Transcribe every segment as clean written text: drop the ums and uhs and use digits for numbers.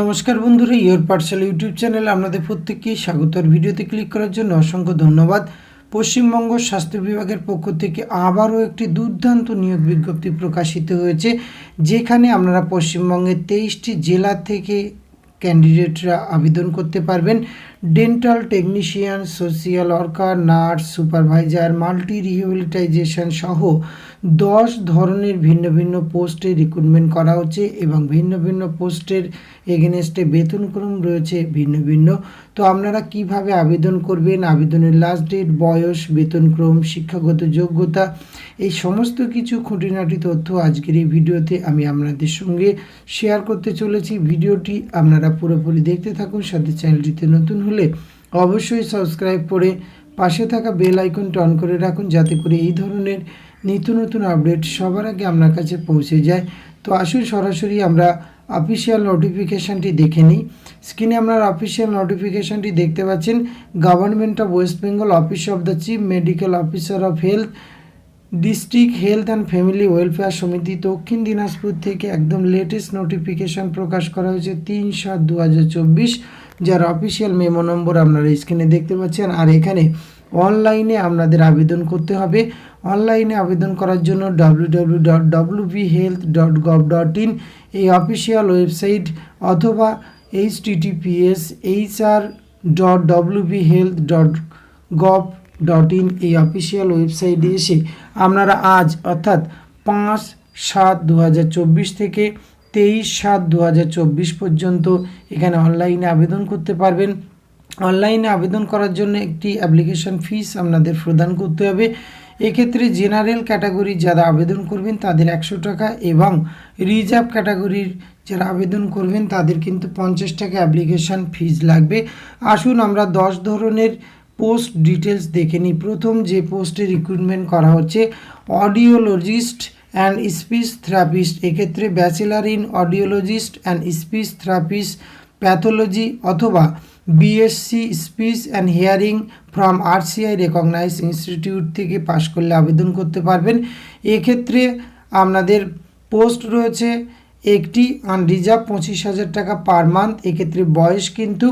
নমস্কার বন্ধুরা, your Pathsala YouTube চ্যানেলে আপনাদের প্রত্যেককে স্বাগত। আর ভিডিওতে ক্লিক করার জন্য অসংখ্য ধন্যবাদ। পশ্চিমবঙ্গ স্বাস্থ্য বিভাগের পক্ষ থেকে আবারও একটি দুর্দান্ত নিয়োগ বিজ্ঞপ্তি প্রকাশিত হয়েছে, যেখানে আপনারা পশ্চিমবঙ্গের 23টি জেলা থেকে ক্যান্ডিডেটরা আবেদন করতে পারবেন। Dental technician, social worker, nurse, supervisor, multi rehabilitation সহ 10 ধরনের ভিন্ন ভিন্ন পোস্টে রিক্রুটমেন্ট করা হচ্ছে এবং ভিন্ন ভিন্ন পোস্টের এগেনস্টে বেতনক্রম রয়েছে ভিন্ন ভিন্ন। তো আপনারা কিভাবে আবেদন করবেন, আবেদনের লাস্ট ডেট, বয়স, বেতনক্রম, শিক্ষাগত যোগ্যতা, এই সমস্ত কিছু খুঁটিনাটি তথ্য আজকের এই ভিডিওতে আমি আপনাদের সঙ্গে শেয়ার করতে চলেছি। ভিডিওটি আপনারা পুরোপুরি দেখতে থাকুন। সাথে চ্যানেলটিতে নতুন হলে অবশ্যই সাবস্ক্রাইব করে পাশে থাকা বেল আইকনটি অন করে রাখুন, যাতে করে এই ধরনের নিত্য নতুন আপডেট সবার আগে আপনার কাছে পৌঁছে যায়। তো আসুন সরাসরি আমরা অফিসিয়াল নোটিফিকেশানটি দেখে নিই। স্ক্রিনে আপনারা অফিসিয়াল নোটিফিকেশানটি দেখতে পাচ্ছেন। Government of West Bengal, office of the chief medical officer of health, district health and family welfare সমিতি, দক্ষিণ দিনাজপুর থেকে একদম লেটেস্ট নোটিফিকেশান প্রকাশ করা হয়েছে 3/7/2024, যার অফিসিয়াল মেমো নম্বর আপনারা স্ক্রিনে দেখতে পাচ্ছেন। আর এখানে অনলাইনে আপনাদের আবেদন করতে হবে। অনলাইনে আবেদন করার জন্য www.wbhealth.gov.in এই অফিসিয়াল ওয়েবসাইট অথবা https://wbhealth.gov.in এই অফিসিয়াল ওয়েবসাইটে এসে আপনারা আজ অর্থাৎ 5/7/2024 থেকে 23/7/2024 পর্যন্ত এখানে অনলাইনে আবেদন করতে পারবেন। অনলাইনে আবেদন করার জন্য একটি অ্যাপ্লিকেশন ফিস আপনাদের প্রদান করতে হবে। এক্ষেত্রে জেনারেল ক্যাটাগরি যারা আবেদন করবেন তাদের 100 টাকা এবং রিজার্ভ ক্যাটাগরির যারা আবেদন করবেন তাদের কিন্তু 50 টাকা অ্যাপ্লিকেশন ফিস লাগবে। আসুন আমরা 10 ধরনের পোস্ট ডিটেলস দেখে নিই। প্রথম যে পোস্টে রিক্রুটমেন্ট করা হচ্ছে অডিওলজিস্ট অ্যান্ড স্পিচ থেরাপিস্ট। এক্ষেত্রে bachelor in audiologist and speech therapist pathology অথবা BSc speech and hearing from RCI recognise institute থেকে পাশ করলে আবেদন করতে পারবেন। এক্ষেত্রে আপনাদের পোস্ট রয়েছে একটি, আনরিজার্ভ 25,000 টাকা পার মান্থ। এক্ষেত্রে বয়স কিন্তু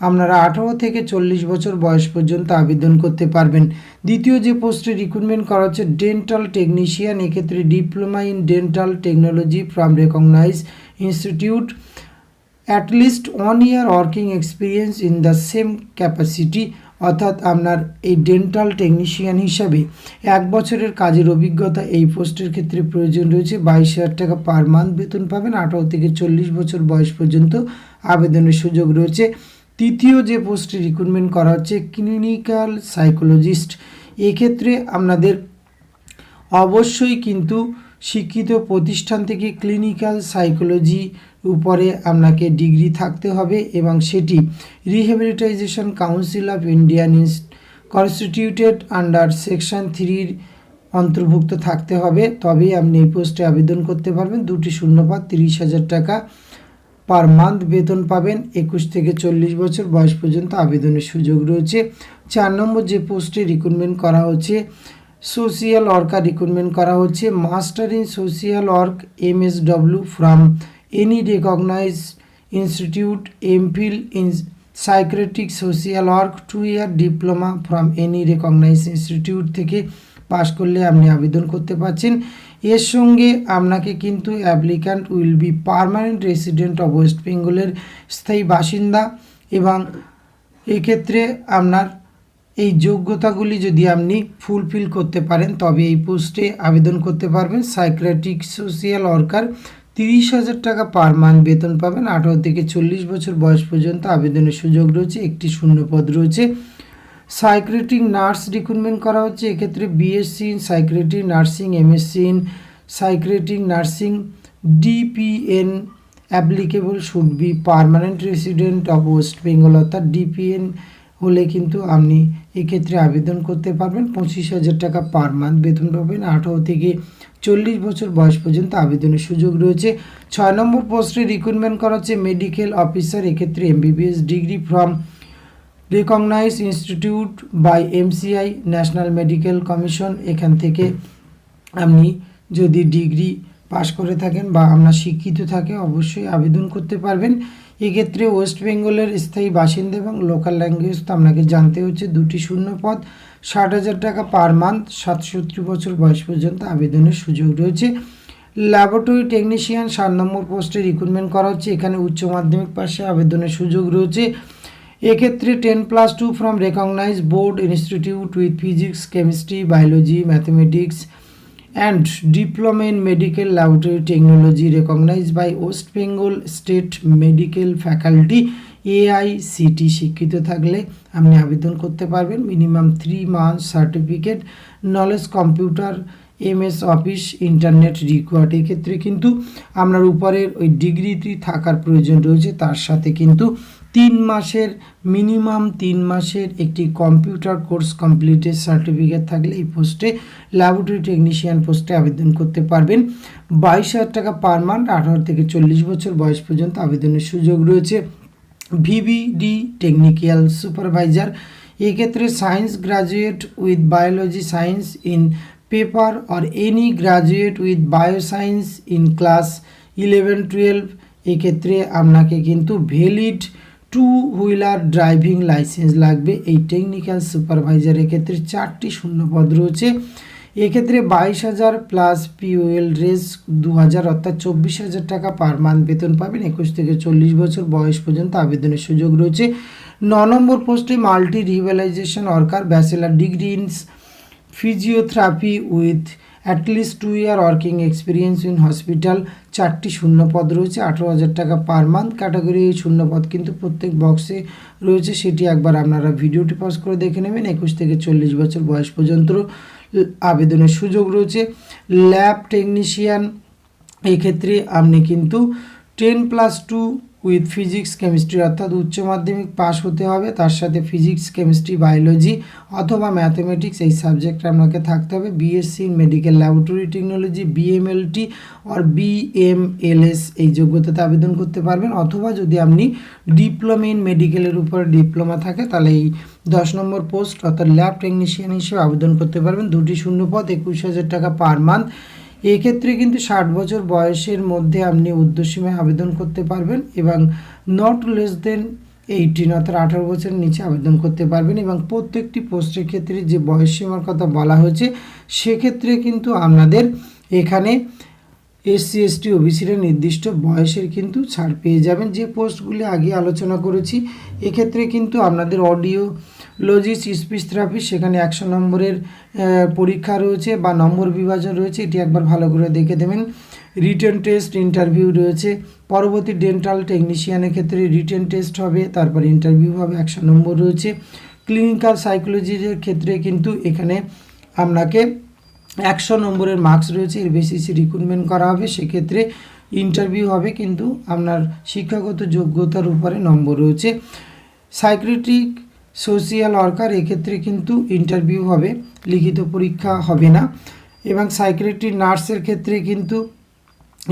আপনারা 18 থেকে 40 বছর বয়স পর্যন্ত আবেদন করতে পারবেন। দ্বিতীয় যে পোস্টে রিক্রুটমেন্ট করা হচ্ছে ডেন্টাল টেকনিশিয়ান। এক্ষেত্রে diploma in dental technology from recognise institute, at least 1 year working experience in the same capacity, অর্থাৎ আপনার এই ডেন্টাল টেকনিশিয়ান হিসাবে 1 বছরের কাজের অভিজ্ঞতা এই পোস্টের ক্ষেত্রে প্রয়োজন রয়েছে। 22,000 টাকা পার মান্থ বেতন পাবেন। 18 থেকে 40 বছর বয়স পর্যন্ত আবেদনের সুযোগ রয়েছে। তৃতীয় যে পোস্টে রিক্রুটমেন্ট করা হচ্ছে ক্লিনিক্যাল সাইকোলজিস্ট। এক্ষেত্রে আপনাদের অবশ্যই কিন্তু শিক্ষিত প্রতিষ্ঠান থেকে ক্লিনিক্যাল সাইকোলজি উপরে আপনাকে ডিগ্রি থাকতে হবে এবং সেটি rehabilitation council of Indian constituted under section 3 অন্তর্ভুক্ত থাকতে হবে, তবেই আপনি এই পোস্টে আবেদন করতে পারবেন। 2টি শূন্যপদ, 30,000 টাকা পার মান্থ বেতন পাবেন। 21 থেকে 40 বছর বয়স পর্যন্ত আবেদনের সুযোগ রয়েছে। 4 নম্বর যে পোস্টে রিক্রুটমেন্ট করা হচ্ছে সোশিয়াল ওয়ার্কার রিক্রুটমেন্ট করা হচ্ছে master in social work MSW from any recognised institute, MPhil in psychiatric social work, 2 year diploma from any recognised institute থেকে পাশ করলে আপনি আবেদন করতে পারছেন। এর সঙ্গে আপনাকে কিন্তু applicant will be permanent resident of West বেঙ্গলের স্থায়ী বাসিন্দা এবং এক্ষেত্রে আপনার এই যোগ্যতাগুলি যদি আপনি ফুলফিল করতে পারেন তবে এই পোস্টে আবেদন করতে পারবেন। সাইকিয়াট্রিক সোশিয়াল ওয়ার্কার 30,000 টাকা পার মান্থ বেতন পাবেন। 18 থেকে 40 বছর বয়স পর্যন্ত আবেদনের সুযোগ রয়েছে। একটি শূন্যপদ রয়েছে। সাইকিয়াট্রিক নার্স রিক্রুটমেন্ট করা হচ্ছে। এক্ষেত্রে BSc in psychiatry nursing, MSc in psychiatric nursing, DPN applicable should be permanent resident of West Bengal, অর্থাৎ DPN হলে কিন্তু আপনি এক্ষেত্রে আবেদন করতে পারবেন। 25,000 টাকা পার মান্থ বেতন পাবেন। 18 থেকে 40 বছর বয়স পর্যন্ত আবেদনের সুযোগ রয়েছে। 6 নম্বর পোস্টে রিক্রুটমেন্ট করা হচ্ছে মেডিকেল অফিসার। এক্ষেত্রে MBBS degree from recognise institute by MCI national medical commission. এখান থেকে আপনি যদি ডিগ্রি পাশ করে থাকেন বা আপনার শিক্ষিত থাকে অবশ্যই আবেদন করতে পারবেন। এক্ষেত্রে ওয়েস্ট বেঙ্গলের স্থায়ী বাসিন্দা এবং লোকাল ল্যাঙ্গুয়েজ তো আপনাকে জানতে হচ্ছে। 2টি শূন্য পদ, 60,000 টাকা পার মান্থ, 67 বছর বয়স পর্যন্ত আবেদনের সুযোগ রয়েছে। ল্যাবরেটরি টেকনিশিয়ান 7 নম্বর পোস্টে রিক্রুটমেন্ট করা হচ্ছে। এখানে উচ্চ মাধ্যমিক পাশে আবেদনের সুযোগ রয়েছে। এক্ষেত্রে 10+2 from recognise board institute with physics, chemistry, biology, mathematics and diploma in medical laboratory technology recognized by West Bengal State Medical Faculty AICT শিক্ষিত থাকলে আপনি আবেদন করতে পারবেন। Minimum 3 months certificate, knowledge computer, MS office, internet required. এক্ষেত্রে কিন্তু আপনার উপরের ওই ডিগ্রিটি থাকার প্রয়োজন রয়েছে, তার সাথে কিন্তু 3 মাসের মিনিমাম 3 মাসের একটি কম্পিউটার কোর্স কমপ্লিটেড সার্টিফিকেট থাকলে এই পোস্টে ল্যাবরেটরি টেকনিশিয়ান পোস্টে আবেদন করতে পারবেন। 22,000 টাকা পার মান্থ, 18 থেকে 40 বছর বয়স পর্যন্ত আবেদনের সুযোগ রয়েছে। VBD টেকনিক্যাল সুপারভাইজার, এক্ষেত্রে science graduate with biology science in paper or any graduate with bioscience in class 11-12। এক্ষেত্রে আপনাকে কিন্তু ভ্যালিড 2 হুইলার ড্রাইভিং লাইসেন্স লাগবে। এই টেকনিক্যাল সুপারভাইজারের ক্ষেত্রে 4টি শূন্য পদ রয়েছে। এক্ষেত্রে 22,000 প্লাস POL রেস 2,000 অর্থাৎ 24,000 টাকা পার মান্থ বেতন পাবেন। 21 থেকে 40 বছর বয়স পর্যন্ত আবেদনের সুযোগ রয়েছে। 9 নম্বর পোস্টে multi rehabilitation worker, bachelor degree in physiotherapy with at least 2 year working experience in hospital. 4টি শূন্য পদ রয়েছে, 18,000 টাকা পার মান্থ। ক্যাটাগরি এই শূন্য পদ কিন্তু প্রত্যেক বক্সে রয়েছে, সেটি একবার আপনারা ভিডিওটি পজ করে দেখে নেবেন। 21 থেকে 40 বছর বয়স পর্যন্ত আবেদনের সুযোগ রয়েছে। ল্যাব টেকনিশিয়ান, এক্ষেত্রে আপনি কিন্তু 10+2 উইথ ফিজিক্স কেমিস্ট্রি অর্থাৎ উচ্চ মাধ্যমিক পাস হতে হবে, তার সাথে ফিজিক্স, কেমিস্ট্রি, বায়োলজি অথবা ম্যাথমেটিক্স এই সাবজেক্টে আপনাকে থাকতে হবে। BSc medical laboratory technology, BMLT আর BMLS এই যোগ্যতাতে আবেদন করতে পারবেন। অথবা যদি আপনি ডিপ্লোমা ইন মেডিকেলের উপর ডিপ্লোমা থাকে তাহলে এই 10 নম্বর পোস্ট অর্থাৎ ল্যাব টেকনিশিয়ান হিসেবে আবেদন করতে পারবেন। 2টি শূন্য পদ, 21,000 টাকা পার মান্থ। এক্ষেত্রে কিন্তু 60 বছর বয়সের মধ্যে আপনি ঊর্ধ্বসীমায় আবেদন করতে পারবেন এবং নট লেস দেন 18 অর্থাৎ 18 বছরের নিচে আবেদন করতে পারবেন। এবং প্রত্যেকটি পোস্টের ক্ষেত্রে যে বয়সসীমার কথা বলা হয়েছে সেক্ষেত্রে কিন্তু আপনাদের এখানে SC ST OBCরা নির্দিষ্ট বয়সের কিন্তু ছাড় পেয়ে যাবেন। যে পোস্টগুলি আগে আলোচনা করেছি এক্ষেত্রে কিন্তু আপনাদের অডিওলজিস্ট, স্পিচ থেরাপিস্ট, সেখানে 100 নম্বরের পরীক্ষা রয়েছে বা নম্বর বিভাজন রয়েছে, এটি একবার ভালো করে দেখে দেবেন। রিটেন টেস্ট, ইন্টারভিউ রয়েছে। পরবর্তী ডেন্টাল টেকনিশিয়ানের ক্ষেত্রে রিটেন টেস্ট হবে, তারপর ইন্টারভিউ হবে, 100 নম্বর রয়েছে। ক্লিনিক্যাল সাইকোলজির ক্ষেত্রে কিন্তু এখানে আপনাকে 100 নম্বরের মার্কস রয়েছে, এর বেসিসে রিক্রুটমেন্ট করা হবে। সেক্ষেত্রে ইন্টারভিউ হবে কিন্তু আপনার শিক্ষাগত যোগ্যতার উপরে নম্বর রয়েছে। সাইকিয়াট্রিক সোশিয়াল ওয়ার্কার, এক্ষেত্রে কিন্তু ইন্টারভিউ হবে, লিখিত পরীক্ষা হবে না। এবং সাইকিয়াট্রি নার্সের ক্ষেত্রে কিন্তু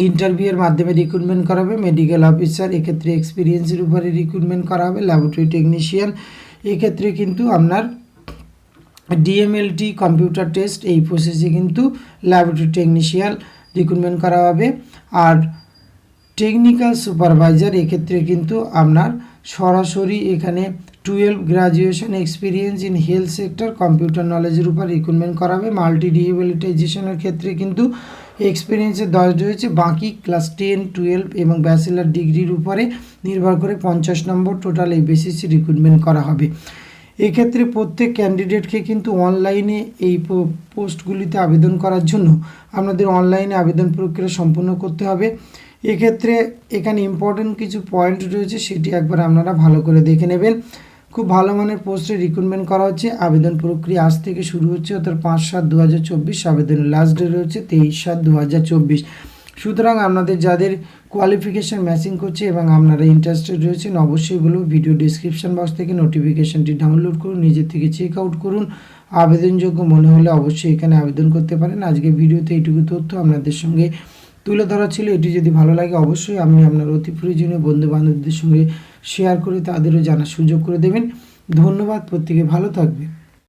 ইন্টারভিউয়ের মাধ্যমে রিক্রুটমেন্ট করা হবে। মেডিকেল অফিসার, এক্ষেত্রে এক্সপিরিয়েন্সের উপরে রিক্রুটমেন্ট করা হবে। ল্যাবরেটরি টেকনিশিয়ান, এক্ষেত্রে কিন্তু আপনার DMLT কম্পিউটার টেস্ট এই প্রসেসে কিন্তু ল্যাবরেটরি টেকনিশিয়ান রিক্রুটমেন্ট করা হবে। আর টেকনিক্যাল সুপারভাইজার, এক্ষেত্রে কিন্তু আপনার সরাসরি এখানে 12 graduation experience in health sector computer নলেজের উপর রিক্রুটমেন্ট করা হবে। মাল্টি রিহ্যাবিলিটেশনের ক্ষেত্রে কিন্তু এক্সপিরিয়েন্সের 10 রয়েছে, বাকি ক্লাস 10, 12 এবং ব্যাচেলার ডিগ্রির উপরে নির্ভর করে 50 নম্বর টোটাল এই বেসিসে রিক্রুটমেন্ট করা হবে। এক্ষেত্রে প্রত্যেক ক্যান্ডিডেটকে কিন্তু অনলাইনে এই পোস্টগুলিতে আবেদন করার জন্য আপনাদের অনলাইনে আবেদন প্রক্রিয়া সম্পূর্ণ করতে হবে। এক্ষেত্রে এখানে ইম্পর্টেন্ট কিছু পয়েন্ট রয়েছে, সেটি একবার আপনারা ভালো করে দেখে নেবেন। খুব ভালো মানের পোস্টে রিক্রুটমেন্ট করা হচ্ছে। আবেদন প্রক্রিয়া আজ থেকে শুরু হচ্ছে, অর্থাৎ 5/7/2024। আবেদনের লাস্ট ডে রয়েছে 23/7/2024। সুতরাং আপনাদের যাদের কোয়ালিফিকেশান ম্যাচিং করছে এবং আপনারা ইন্টারেস্টেড রয়েছেন অবশ্যই বলব ভিডিও ডিসক্রিপশান বক্স থেকে নোটিফিকেশানটি ডাউনলোড করুন, নিজের থেকে চেক আউট করুন। আবেদনযোগ্য মনে হলে অবশ্যই এখানে আবেদন করতে পারেন। আজকে ভিডিওতে এইটুকু তথ্য আপনাদের সঙ্গে তুলে ধরা ছিল। এটি যদি ভালো লাগে অবশ্যই আপনি আপনার অতি প্রয়োজনীয় বন্ধু বান্ধবদের সঙ্গে শেয়ার করে তাদেরও জানার সুযোগ করে দেবেন। ধন্যবাদ, প্রত্যেকে ভালো থাকবে।